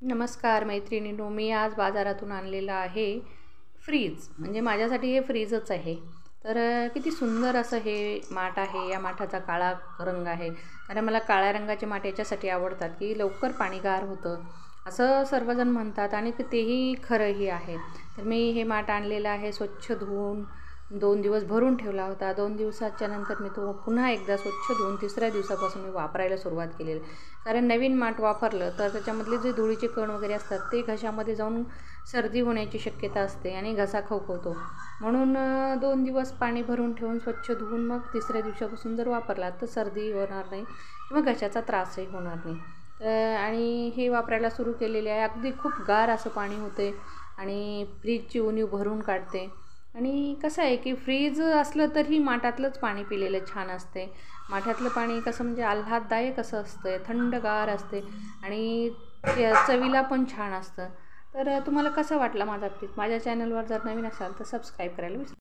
नमस्कार मैत्रिणींनो, मी आज बाजारातून आणलेलं आहे फ्रीज. म्हणजे माझ्यासाठी हे फ्रीजच आहे. तर किती सुंदर असं हे माठ आहे. या माठाचा काळा रंग आहे, कारण मला काळ्या रंगाचे माठ याच्यासाठी आवडतात की लवकर पाणी गार होतं असं सर्वजण म्हणतात आणि तेही खरंही आहे. तर मी हे माठ आणलेलं आहे, स्वच्छ धुवून 2 दिवस भरून ठेवला होता. 2 दिवसाच्या नंतर मी तो पुन्हा एकदा स्वच्छ धुवून तिसऱ्या दिवसापासून मी वापरायला सुरुवात केलेली. कारण नवीन माठ वापरलं तर त्याच्यामधले जे धुळीचे कण वगैरे असतात ते घशामध्ये जाऊन सर्दी होण्याची शक्यता असते आणि घसा खवखवतो. म्हणून 2 दिवस पाणी भरून ठेवून स्वच्छ धुवून मग तिसऱ्या दिवसापासून जर वापरला तर सर्दी होणार नाही किंवा घशाचा त्रासही होणार नाही. आणि हे वापरायला सुरू केलेले आहे. अगदी खूप गार असं पाणी होते आणि फ्रीजची उणीव भरून काढते. आणि कसं आहे की फ्रीज असलं तरी माठातलंच पाणी पिलेलं छान असते. माठातलं पाणी कसं म्हणजे आल्हाददायक असं असतं, थंडगार असते आणि चवीला पण छान असतं. तर तुम्हाला कसं वाटलं माझा फ्रीज? माझ्या चॅनलवर जर नवीन असाल तर सबस्क्राईब करायला विसरू